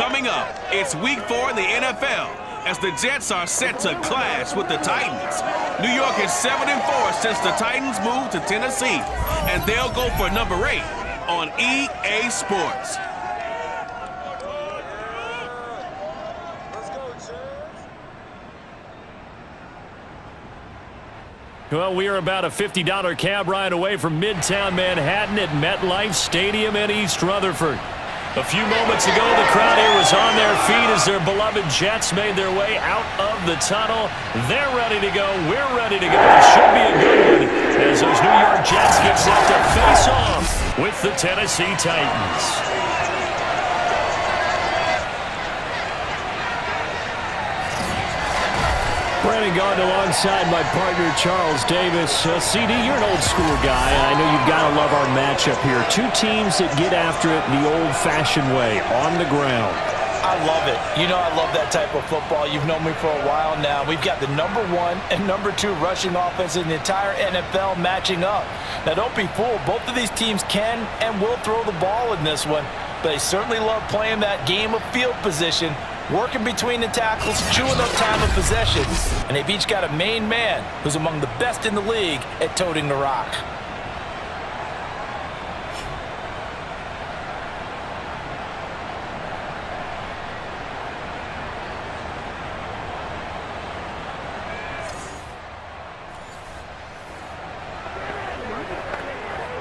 Coming up, it's Week 4 in the NFL as the Jets are set to clash with the Titans. New York is 7-4 since the Titans moved to Tennessee, and they'll go for number 8 on EA Sports. Well, we are about a $50 cab ride away from Midtown Manhattan at MetLife Stadium in East Rutherford. A few moments ago, the crowd here was on their feet as their beloved Jets made their way out of the tunnel. They're ready to go. We're ready to go. It should be a good one as those New York Jets get set to face off with the Tennessee Titans. Brandon Gaudin alongside my partner, Charles Davis. CD, you're an old-school guy, and I know you've got to love our matchup here. Two teams that get after it the old-fashioned way, on the ground. I love it. You know I love that type of football. You've known me for a while now. We've got the number 1 and number 2 rushing offense in the entire NFL matching up. Now, don't be fooled. Both of these teams can and will throw the ball in this one, but they certainly love playing that game of field position, working between the tackles, chewing up time of possession. And they've each got a main man who's among the best in the league at toting the rock.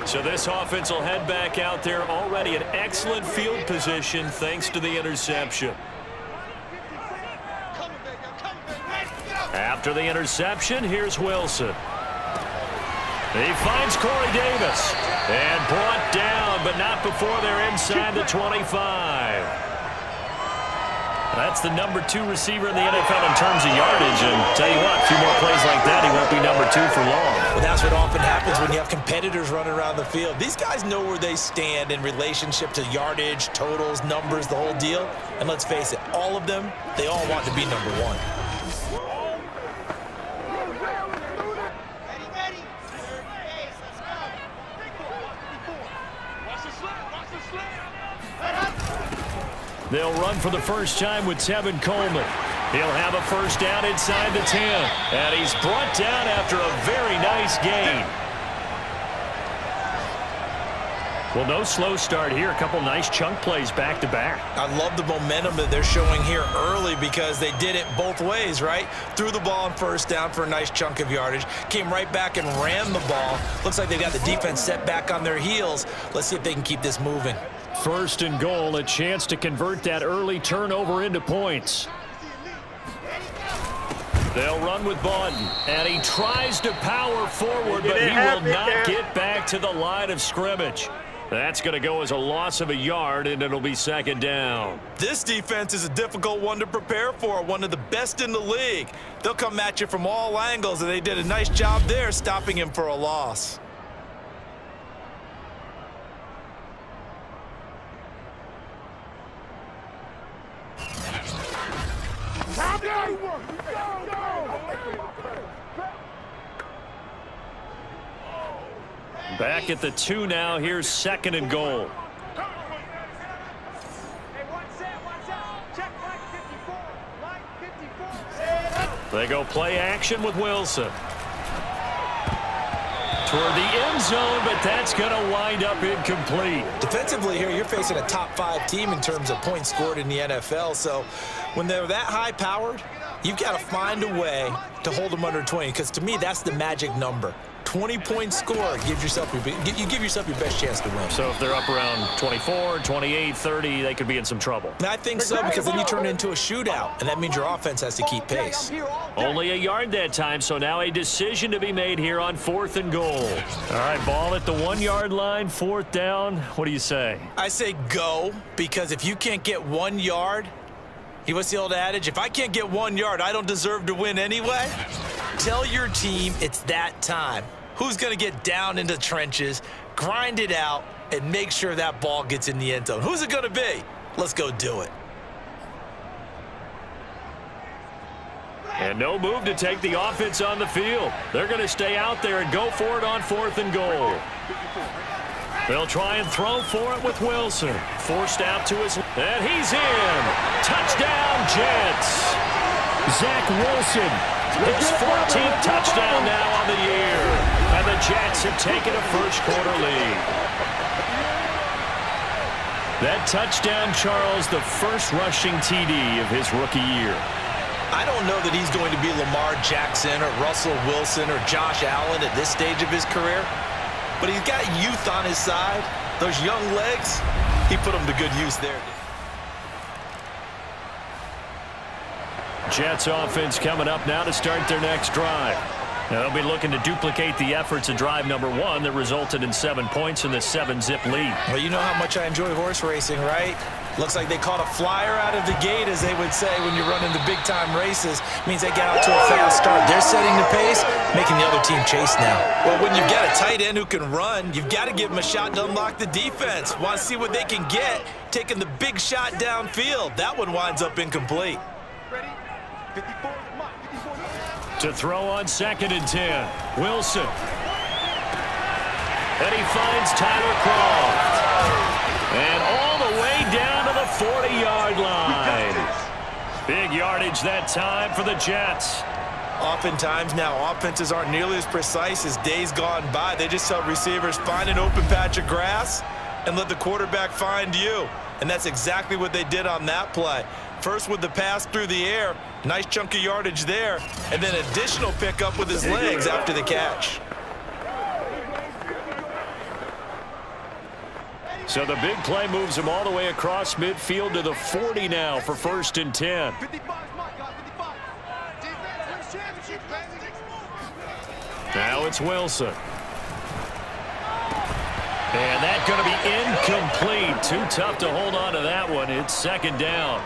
So this offense will head back out there, already an excellent field position thanks to the interception. After the interception, here's Wilson. He finds Corey Davis. And brought down, but not before they're inside the 25. That's the number 2 receiver in the NFL in terms of yardage. And tell you what, a few more plays like that, he won't be number 2 for long. Well, that's what often happens when you have competitors running around the field. These guys know where they stand in relationship to yardage, totals, numbers, the whole deal. And let's face it, all of them, they all want to be number 1. They'll run for the first time with Tevin Coleman. He'll have a first down inside the 10. And he's brought down after a very nice gain. Well, no slow start here. A couple nice chunk plays back-to-back. I love the momentum that they're showing here early because they did it both ways, right? Threw the ball on first down for a nice chunk of yardage. Came right back and ran the ball. Looks like they've got the defense set back on their heels. Let's see if they can keep this moving. First and goal, a chance to convert that early turnover into points. They'll run with Bawden, and he tries to power forward, but he will not get back to the line of scrimmage. That's going to go as a loss of a yard, and it'll be second down. This defense is a difficult one to prepare for, one of the best in the league. They'll come at you from all angles, and they did a nice job there stopping him for a loss. Back at the 2 now. Here's second and goal. They go play action with Wilson. Toward the end zone, but that's going to wind up incomplete. Defensively here, you're facing a top 5 team in terms of points scored in the NFL. So when they're that high-powered, you've got to find a way to hold them under 20, because to me, that's the magic number. 20-point score, you give yourself your best chance to win. So if they're up around 24, 28, 30, they could be in some trouble. And I think so, because then you turn it into a shootout, and that means your offense has to keep pace. Only a yard that time, so now a decision to be made here on 4th and goal. All right, ball at the 1-yard line, 4th down. What do you say? I say go, because if you can't get 1 yard, what's the old adage? If I can't get 1 yard, I don't deserve to win anyway. Tell your team it's that time. Who's going to get down into the trenches, grind it out, and make sure that ball gets in the end zone? Who's it going to be? Let's go do it. And no move to take the offense on the field. They're going to stay out there and go for it on 4th and goal. They'll try and throw for it with Wilson. Forced out to his... And he's in. Touchdown, Jets. Zach Wilson, his 14th touchdown now on the year. And the Jets have taken a first-quarter lead. That touchdown, Charles, the first rushing TD of his rookie year. I don't know that he's going to be Lamar Jackson or Russell Wilson or Josh Allen at this stage of his career. But he's got youth on his side. Those young legs, he put them to good use there. Jets offense coming up now to start their next drive. Now they'll be looking to duplicate the efforts of drive number 1 that resulted in 7 points in the 7-zip lead. Well, you know how much I enjoy horse racing, right? Looks like they caught a flyer out of the gate, as they would say when you're running the big-time races. Means they get out to a fast start. They're setting the pace, making the other team chase now. Well, when you've got a tight end who can run, you've got to give him a shot to unlock the defense. Want to see what they can get, taking the big shot downfield. That one winds up incomplete. To throw on 2nd and 10, Wilson. And he finds Tyler Croft. And all the way down to the 40-yard line. Big yardage that time for the Jets. Oftentimes now, offenses aren't nearly as precise as days gone by. They just tell receivers, find an open patch of grass and let the quarterback find you. And that's exactly what they did on that play. First with the pass through the air, nice chunk of yardage there, and then additional pickup with his legs after the catch. So the big play moves him all the way across midfield to the 40 now for 1st and 10. Now it's Wilson. And that's going to be incomplete. Too tough to hold on to that one. It's 2nd down.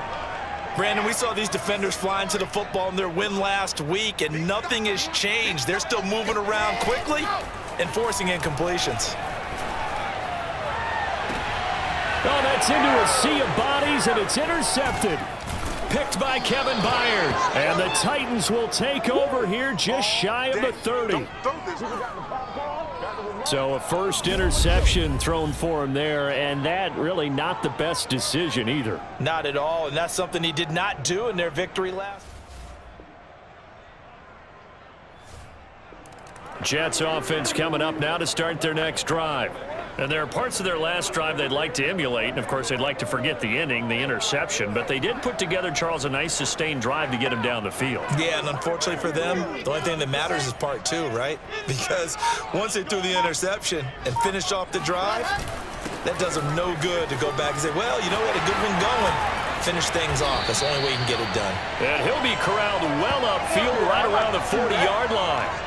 Brandon, we saw these defenders flying to the football in their win last week, and nothing has changed. They're still moving around quickly and forcing incompletions. Oh, that's into a sea of bodies, and it's intercepted. Picked by Kevin Byard. And the Titans will take over here just shy of the 30. So a first interception thrown for him there, and that really not the best decision either. Not at all, and that's something he did not do in their victory last. Jets offense coming up now to start their next drive. And there are parts of their last drive they'd like to emulate, and of course they'd like to forget the inning, the interception, but they did put together, Charles, a nice sustained drive to get him down the field. Yeah, and unfortunately for them, the only thing that matters is part 2, right? Because once they threw the interception and finished off the drive, that does them no good to go back and say, well, you know what, a good one going. Finish things off. That's the only way you can get it done. And he'll be corralled well upfield right around the 40-yard line.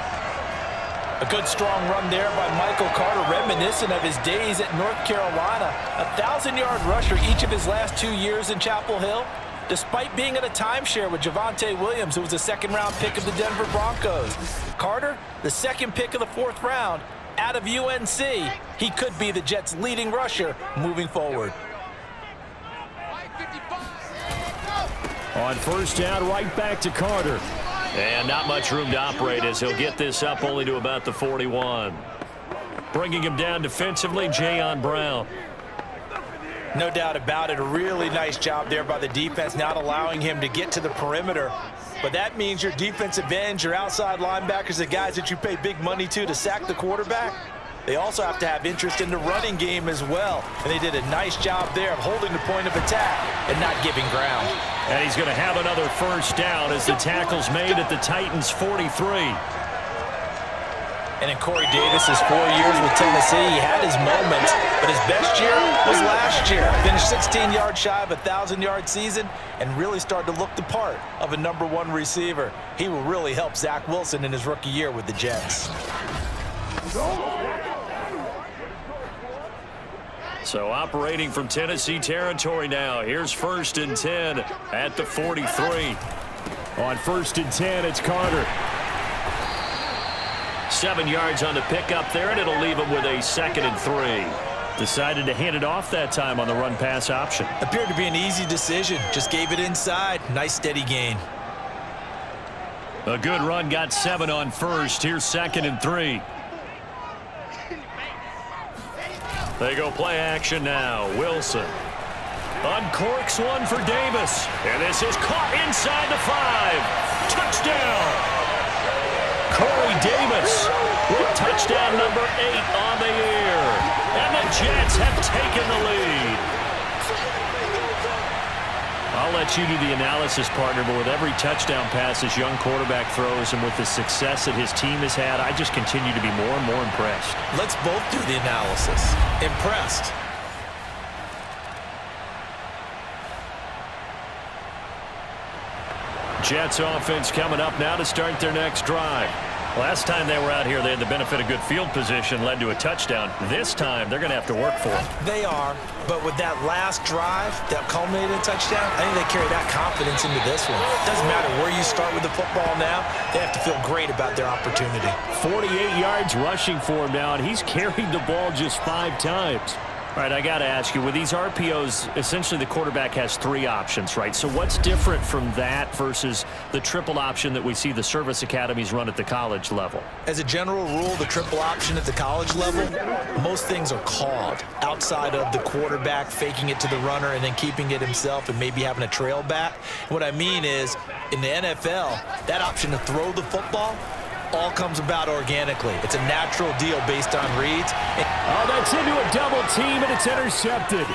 A good strong run there by Michael Carter, reminiscent of his days at North Carolina. A 1,000-yard rusher each of his last 2 years in Chapel Hill, despite being in a timeshare with Javonte Williams, who was a 2nd-round pick of the Denver Broncos. Carter, the 2nd pick of the 4th round, out of UNC. He could be the Jets' leading rusher moving forward. On 1st down, right back to Carter. And not much room to operate as he'll get this up only to about the 41. Bringing him down defensively, Jayon Brown. No doubt about it. A really nice job there by the defense, not allowing him to get to the perimeter. But that means your defensive ends, your outside linebackers, the guys that you pay big money to sack the quarterback, they also have to have interest in the running game as well. And they did a nice job there of holding the point of attack and not giving ground. And he's going to have another 1st down as the tackle's made at the Titans' 43. And in Corey Davis's 4 years with Tennessee, he had his moments, but his best year was last year. Finished 16 yards shy of a 1,000-yard season and really started to look the part of a #1 receiver. He will really help Zach Wilson in his rookie year with the Jets. So operating from Tennessee territory now. Here's 1st and 10 at the 43. On 1st and 10, it's Carter. 7 yards on the pickup there, and it'll leave him with a 2nd and 3. Decided to hand it off that time on the run-pass option. Appeared to be an easy decision. Just gave it inside. Nice steady gain. A good run, got 7 on 1st. Here's 2nd and 3. They go play action now. Wilson uncorks one for Davis. And this is caught inside the 5. Touchdown. Corey Davis with touchdown number 8 on the year. And the Jets have taken the lead. I'll let you do the analysis, partner, but with every touchdown pass this young quarterback throws and with the success that his team has had, I just continue to be more and more impressed. Let's both do the analysis. Impressed. Jets offense coming up now to start their next drive. Last time they were out here, they had the benefit of good field position, led to a touchdown. This time, they're going to have to work for it. They are, but with that last drive that culminated in a touchdown, I think they carry that confidence into this one. It doesn't matter where you start with the football now. They have to feel great about their opportunity. 48 yards rushing for him now, and he's carried the ball just 5 times. All right, I got to ask you, with these RPOs, essentially the quarterback has 3 options, right? So what's different from that versus the triple option that we see the service academies run at the college level? As a general rule, the triple option at the college level, most things are called outside of the quarterback faking it to the runner and then keeping it himself and maybe having a trail back. What I mean is, in the NFL, that option to throw the football all comes about organically. It's a natural deal based on reads. Oh, that's into a double team, and it's intercepted.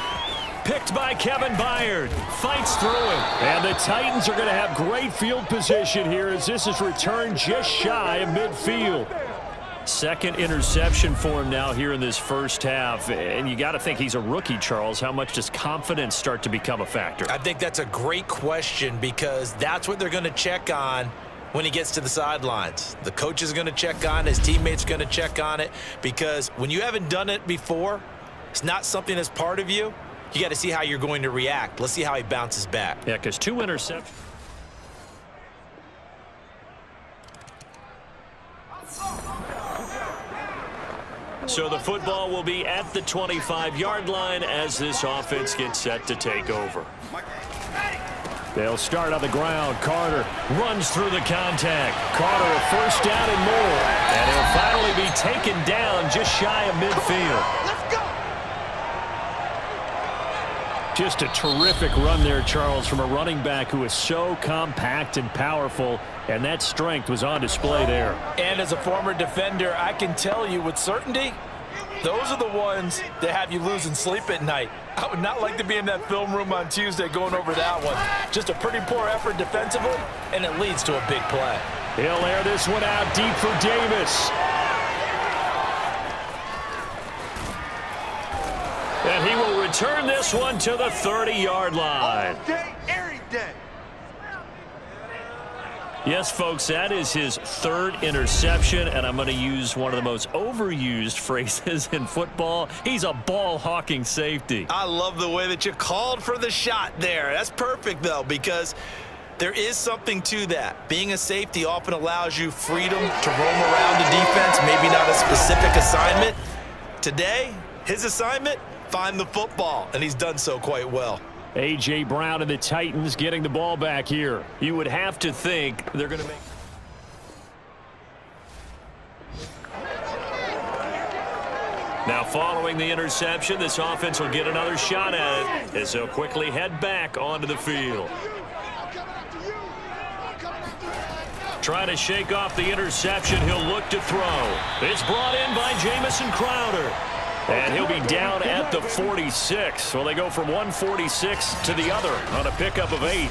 Picked by Kevin Byard. Fights through it. And the Titans are going to have great field position here as this is returned just shy of midfield. Second interception for him now here in this first half. And you got to think he's a rookie, Charles. How much does confidence start to become a factor? I think that's a great question because that's what they're going to check on when he gets to the sidelines. The coach is going to check on it. His teammates are going to check on it because when you haven't done it before, it's not something that's part of you. You got to see how you're going to react. Let's see how he bounces back. Yeah, because 2 interceptions. So the football will be at the 25-yard line as this offense gets set to take over. They'll start on the ground. Carter runs through the contact. Carter a first down and more. And he'll finally be taken down just shy of midfield. Let's go. Just a terrific run there, Charles, from a running back who is so compact and powerful, and that strength was on display there. And as a former defender, I can tell you with certainty, those are the ones that have you losing sleep at night. I would not like to be in that film room on Tuesday going over that one. Just a pretty poor effort defensively, and it leads to a big play. He'll air this one out deep for Davis. And he will return this one to the 30-yard line. All day, every day. Yes, folks, that is his 3rd interception, and I'm going to use one of the most overused phrases in football. He's a ball-hawking safety. I love the way that you called for the shot there. That's perfect, though, because there is something to that. Being a safety often allows you freedom to roam around the defense, maybe not a specific assignment. Today, his assignment, find the football, and he's done so quite well. A.J. Brown and the Titans getting the ball back here. You would have to think they're going to make... Now, following the interception, this offense will get another shot at it as they'll quickly head back onto the field. Trying to shake off the interception, he'll look to throw. It's brought in by Jamison Crowder. And he'll be down at the 46. Well, they go from 146 to the other on a pickup of 8.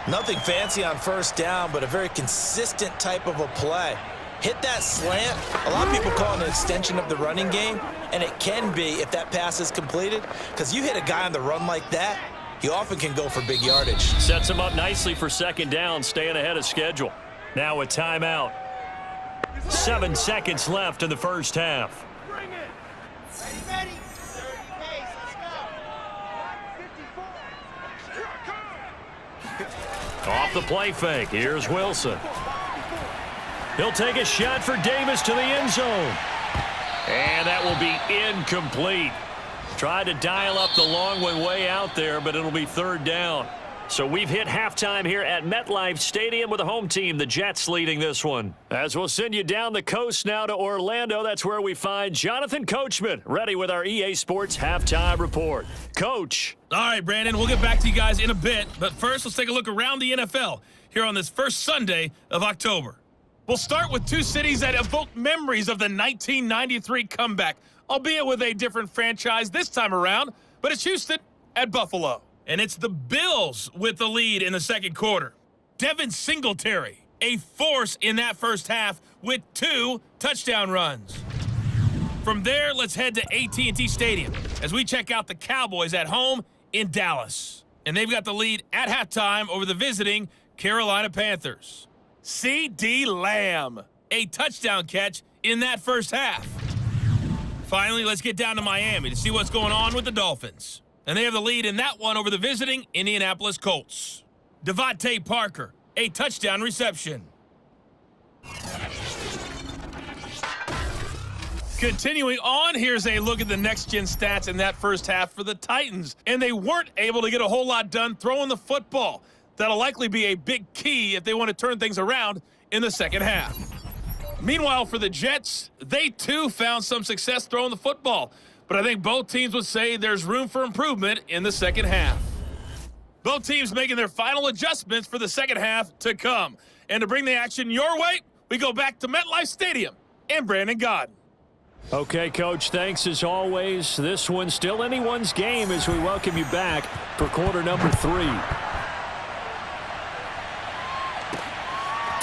Nothing fancy on first down, but a very consistent type of a play. Hit that slant. A lot of people call it an extension of the running game, and it can be if that pass is completed, because you hit a guy on the run like that, you often can go for big yardage. Sets him up nicely for second down, staying ahead of schedule. Now a timeout. 7 seconds left in the first half. Ready. Off the play fake. Here's Wilson. He'll take a shot for Davis to the end zone. And that will be incomplete. Tried to dial up the long one way out there, but it'll be 3rd down. So we've hit halftime here at MetLife Stadium with the home team, the Jets, leading this one. As we'll send you down the coast now to Orlando, that's where we find Jonathan Coachman, ready with our EA Sports Halftime Report. Coach. All right, Brandon, we'll get back to you guys in a bit. But first, let's take a look around the NFL here on this first Sunday of October. We'll start with two cities that evoke memories of the 1993 comeback, albeit with a different franchise this time around, but it's Houston at Buffalo. And it's the Bills with the lead in the second quarter. Devin Singletary, a force in that first half with 2 touchdown runs. From there, let's head to AT&T Stadium as we check out the Cowboys at home in Dallas. And they've got the lead at halftime over the visiting Carolina Panthers. C.D. Lamb, a touchdown catch in that first half. Finally, let's get down to Miami to see what's going on with the Dolphins. And they have the lead in that one over the visiting Indianapolis Colts. Devontae Parker, a touchdown reception. Continuing on, here's a look at the next-gen stats in that first half for the Titans. And they weren't able to get a whole lot done throwing the football. That'll likely be a big key if they want to turn things around in the second half. Meanwhile, for the Jets, they too found some success throwing the football. But I think both teams would say there's room for improvement in the second half. Both teams making their final adjustments for the second half to come. And to bring the action your way, we go back to MetLife Stadium and Brandon Gaudin. Okay, Coach, thanks as always. This one's still anyone's game as we welcome you back for quarter number 3.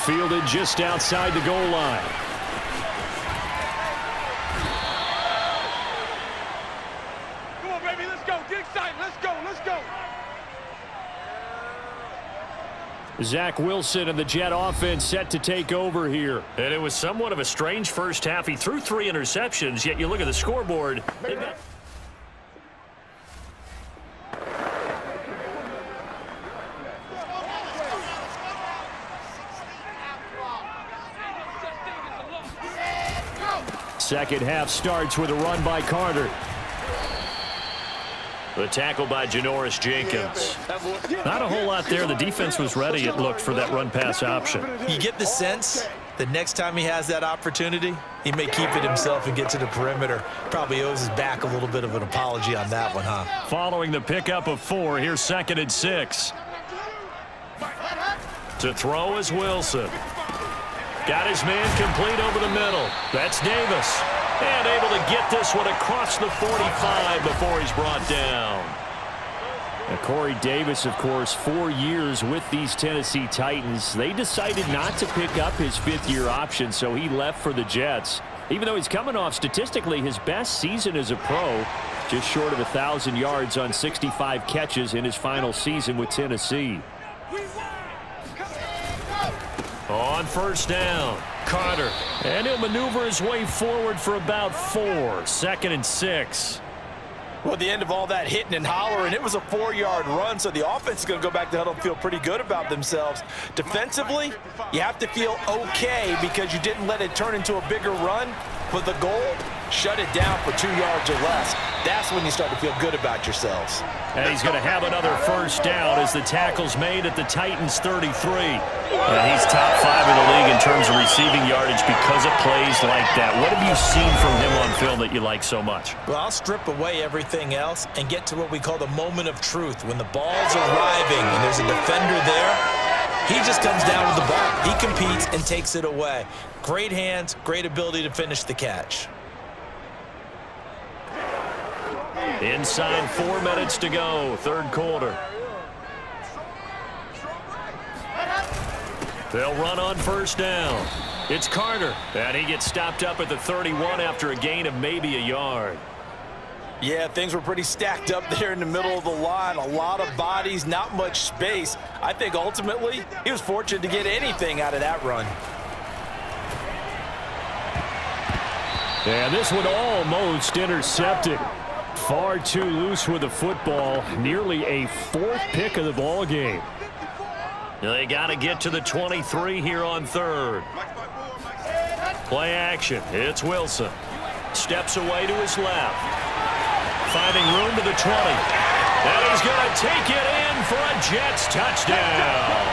Fielded just outside the goal line. Come on, baby, let's go. Get excited. Let's go. Let's go. Zach Wilson and the Jet offense set to take over here. And it was somewhat of a strange first half. He threw 3 interceptions, yet you look at the scoreboard. Second half starts with a run by Carter. The tackle by Janoris Jenkins. Not a whole lot there. The defense was ready, it looked, for that run-pass option. You get the sense that next time he has that opportunity, he may keep it himself and get to the perimeter. Probably owes his back a little bit of an apology on that one, huh? Following the pickup of 4, here's 2nd and 6. To throw is Wilson. Got his man complete over the middle. That's Davis. And able to get this one across the 45 before he's brought down. Now, Corey Davis, of course, 4 years with these Tennessee Titans. They decided not to pick up his 5th-year option, so he left for the Jets. Even though he's coming off statistically his best season as a pro, just short of 1,000 yards on 65 catches in his final season with Tennessee. On first down, Carter. And he'll maneuver his way forward for about 4. 2nd and 6. Well, at the end of all that hitting and hollering, it was a 4-yard run, so the offense is going to go back to huddle and feel pretty good about themselves. Defensively, you have to feel okay because you didn't let it turn into a bigger run, but the goal, shut it down for 2 yards or less. That's when you start to feel good about yourselves. And he's going to have another first down as the tackle's made at the Titans' 33. And he's top 5 in the league in terms of receiving yardage because of plays like that. What have you seen from him on film that you like so much? Well, I'll strip away everything else and get to what we call the moment of truth. When the ball's arriving and there's a defender there, he just comes down with the ball. He competes and takes it away. Great hands, great ability to finish the catch. Inside 4 minutes to go, 3rd quarter. They'll run on first down. It's Carter, and he gets stopped up at the 31 after a gain of maybe a yard. Yeah, things were pretty stacked up there in the middle of the line. A lot of bodies, not much space. I think ultimately he was fortunate to get anything out of that run. And this one almost intercepted. Far too loose with the football. Nearly a 4th pick of the ball game. They got to get to the 23 here on 3rd. Play action. It's Wilson. Steps away to his left. Finding room to the 20. And he's going to take it in for a Jets touchdown.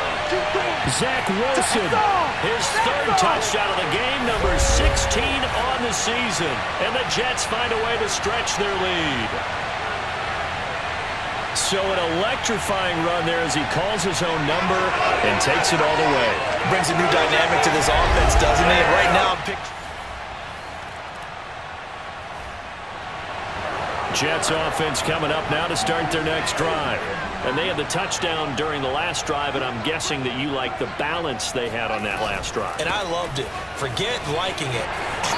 Zach Wilson, his third touchdown of the game, number 16 on the season. And the Jets find a way to stretch their lead. So an electrifying run there as he calls his own number and takes it all the way. Brings a new dynamic to this offense, doesn't it? Right now, Jets offense coming up now to start their next drive. And they had the touchdown during the last drive, and I'm guessing that you like the balance they had on that last drive. And I loved it. Forget liking it.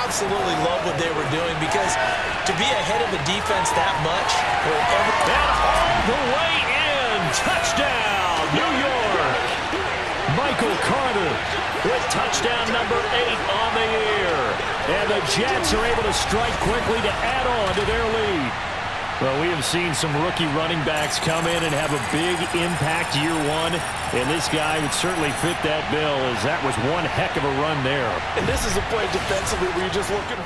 Absolutely love what they were doing, because to be ahead of the defense that much, and all the way in, touchdown, New York. Michael Carter with touchdown number 8 on the year. And the Jets are able to strike quickly to add on to their lead. Well, we have seen some rookie running backs come in and have a big impact year one, and this guy would certainly fit that bill, as that was one heck of a run there. And this is a play defensively where you're just looking.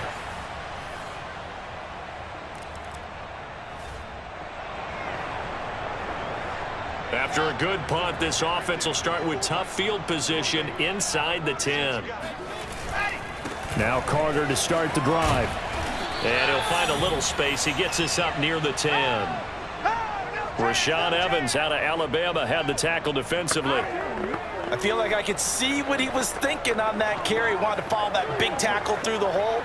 After a good punt, this offense will start with tough field position inside the 10. Now Carter to start the drive. And he'll find a little space. He gets this up near the 10. Rashaan Evans out of Alabama had the tackle defensively. I feel like I could see what he was thinking on that carry. Wanted to follow that big tackle through the hole.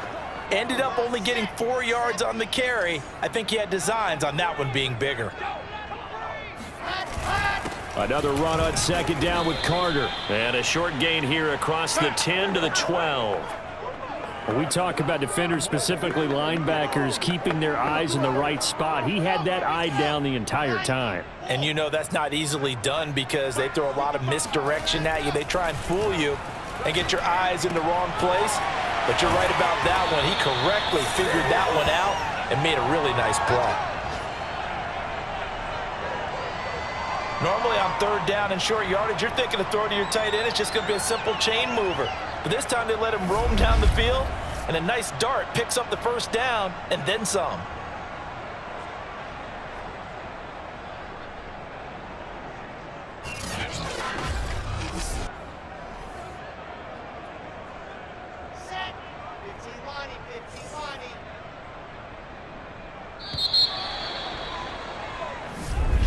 Ended up only getting 4 yards on the carry. I think he had designs on that one being bigger. Another run on second down with Carter. And a short gain here across the 10 to the 12. When we talk about defenders, specifically linebackers, keeping their eyes in the right spot, he had that eye down the entire time. And you know that's not easily done, because they throw a lot of misdirection at you. They try and fool you and get your eyes in the wrong place. But you're right about that one. He correctly figured that one out and made a really nice play. Normally on third down and short yardage, you're thinking of throwing to your tight end. It's just going to be a simple chain mover. But this time they let him roam down the field, and a nice dart picks up the first down and then some.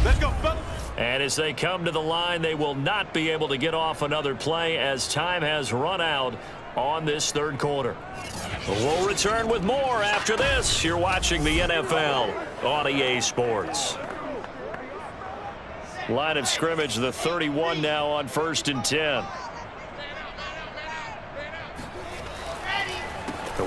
Let's go, fellas. And as they come to the line, they will not be able to get off another play as time has run out on this third quarter. We'll return with more after this. You're watching the NFL on EA Sports. Line of scrimmage, the 31 now on 1st and 10.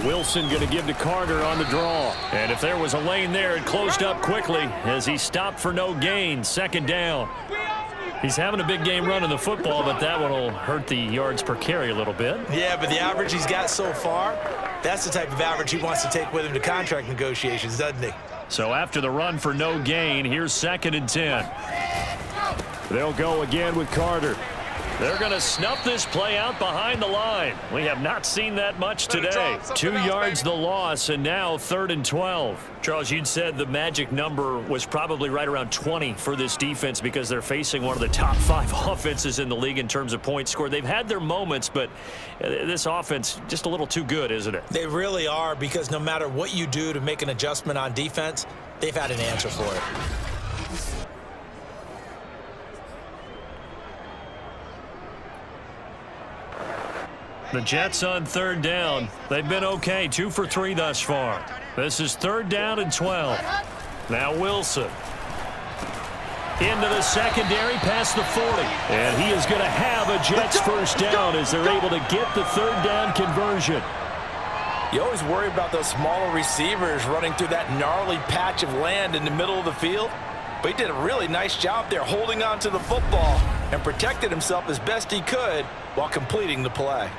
Wilson going to give to Carter on the draw. And if there was a lane there, it closed up quickly as he stopped for no gain. Second down. He's having a big game running the football, but that one will hurt the yards per carry a little bit. Yeah, but the average he's got so far, that's the type of average he wants to take with him to contract negotiations, doesn't he? So after the run for no gain, here's 2nd and 10. They'll go again with Carter. They're going to snuff this play out behind the line. We have not seen that much today. 2 yards the loss, and now 3rd and 12. Charles, you'd said the magic number was probably right around 20 for this defense, because they're facing one of the top 5 offenses in the league in terms of points scored. They've had their moments, but this offense just a little too good, isn't it? They really are, because no matter what you do to make an adjustment on defense, they've had an answer for it. The Jets on 3rd down. They've been okay, 2 for 3 thus far. This is 3rd down and 12. Now Wilson. Into the secondary past the 40. And he is going to have a Jets first down as they're able to get the 3rd down conversion. You always worry about those smaller receivers running through that gnarly patch of land in the middle of the field. But he did a really nice job there holding on to the football and protected himself as best he could while completing the play.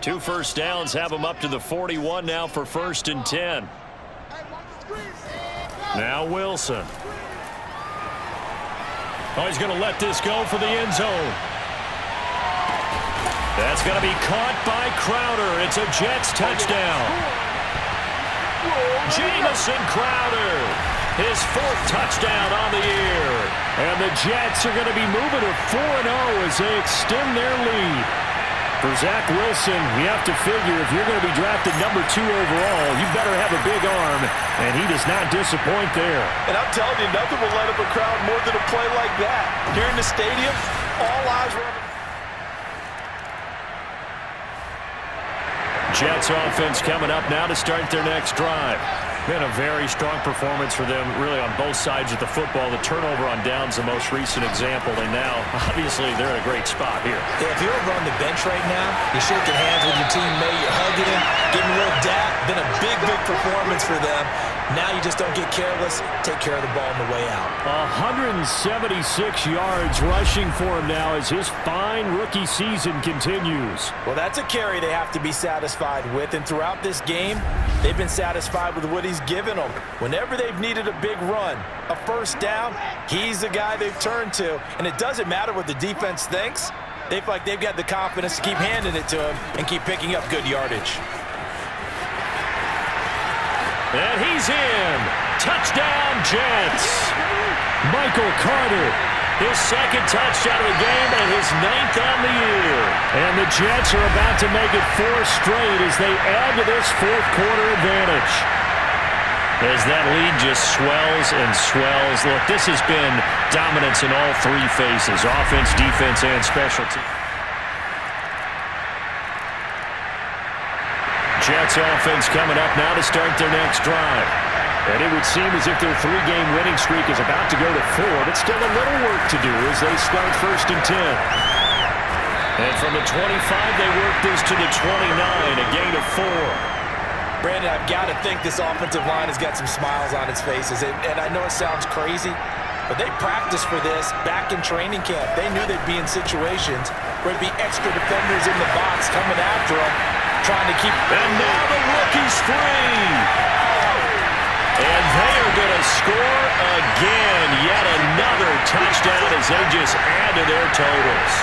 Two first downs have him up to the 41 now for 1st and 10. Now Wilson. Oh, he's going to let this go for the end zone. That's going to be caught by Crowder. It's a Jets touchdown. Jamison Crowder, his 4th touchdown on the year. And the Jets are going to be moving to 4-0 as they extend their lead. For Zach Wilson, you have to figure if you're going to be drafted number 2 overall, you better have a big arm, and he does not disappoint there. And I'm telling you, nothing will light up a crowd more than a play like that. Here in the stadium, all eyes were on the Jets offense coming up now to start their next drive. Been a very strong performance for them, really, on both sides of the football. The turnover on downs, the most recent example, and now, obviously, they're in a great spot here. Yeah, if you're over on the bench right now, you're shaking hands with your teammate, you're hugging him, giving a little dap. Been a big, big performance for them. Now you just don't get careless. Take care of the ball on the way out. 176 yards rushing for him now as his fine rookie season continues. Well, that's a carry they have to be satisfied with, and throughout this game, they've been satisfied with what he's given them. Whenever they've needed a big run, a first down, he's the guy they've turned to. And it doesn't matter what the defense thinks. They feel like they've got the confidence to keep handing it to him and keep picking up good yardage. And he's in. Touchdown, Jets. Michael Carter, his 2nd touchdown of the game and his 9th on the year. And the Jets are about to make it 4 straight as they add to this 4th quarter advantage. As that lead just swells and swells. Look, this has been dominance in all 3 phases, offense, defense, and special teams. Jets offense coming up now to start their next drive. And it would seem as if their 3-game winning streak is about to go to 4, but still a little work to do as they start 1st and 10. And from the 25, they work this to the 29, a gain of 4. Brandon, I've got to think this offensive line has got some smiles on its faces. And I know it sounds crazy, but they practiced for this back in training camp. They knew they'd be in situations where there'd be extra defenders in the box coming after them, trying to keep... And now the rookie's free. And they are going to score again. Yet another touchdown as they just add to their totals.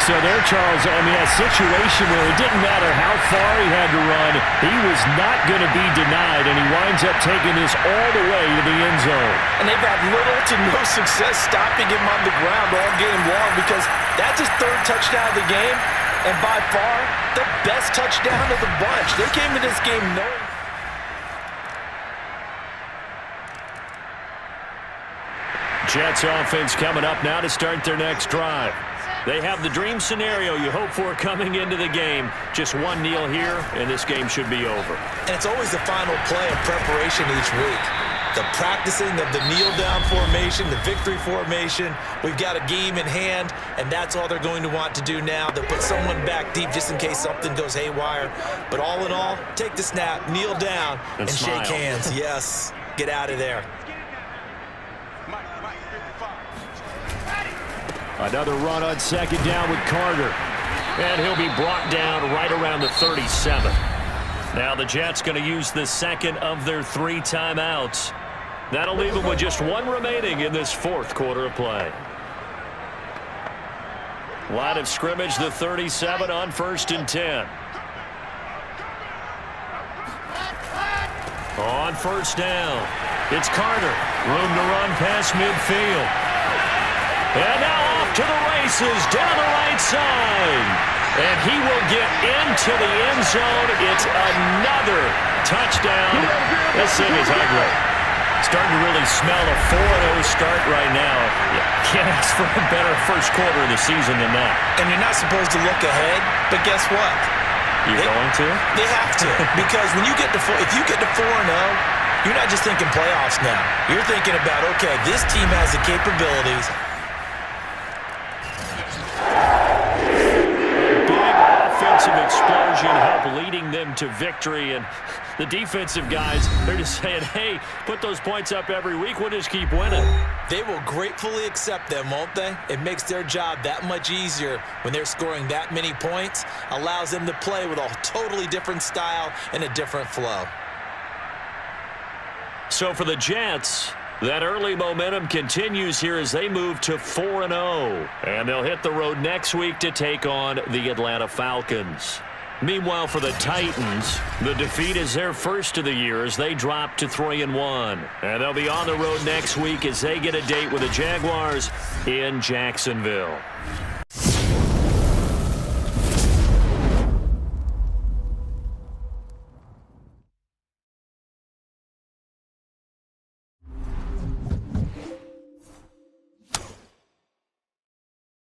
So there, Charles, I mean, a situation where it didn't matter how far he had to run, he was not going to be denied, and he winds up taking this all the way to the end zone. And they've had little to no success stopping him on the ground all game long because that's his 3rd touchdown of the game, and by far the best touchdown of the bunch. They came to this game knowing. Jets offense coming up now to start their next drive. They have the dream scenario you hope for coming into the game. Just one kneel here, and this game should be over. And it's always the final play of preparation each week. The practicing of the kneel-down formation, the victory formation. We've got a game in hand, and that's all they're going to want to do now. They'll put someone back deep just in case something goes haywire. But all in all, take the snap, kneel down, and shake hands. Yes, get out of there. Another run on 2nd down with Carter. And he'll be brought down right around the 37. Now the Jets going to use the 2nd of their 3 timeouts. That'll leave them with just 1 remaining in this 4th quarter of play. Line of scrimmage, the 37 on 1st and 10. On 1st down, it's Carter. Room to run past midfield. And now off to the races down the right side. And he will get into the end zone. It's another touchdown. This thing is ugly. Starting to really smell a 4-0 start right now. You can't ask for a better 1st quarter of the season than that. And you're not supposed to look ahead, but guess what? You're going to? They have to. Because when you get to if you get to 4-0, you're not just thinking playoffs now. You're thinking about, okay, this team has the capabilities. Explosion help leading them to victory, and the defensive guys, they're just saying, hey, put those points up every week, we'll just keep winning. They will gratefully accept them, won't they? It makes their job that much easier when they're scoring that many points, allows them to play with a totally different style and a different flow. So for the Jets, That early momentum continues here as they move to 4-0. And they'll hit the road next week to take on the Atlanta Falcons. Meanwhile, for the Titans, the defeat is their first of the year as they drop to 3-1. And they'll be on the road next week as they get a date with the Jaguars in Jacksonville.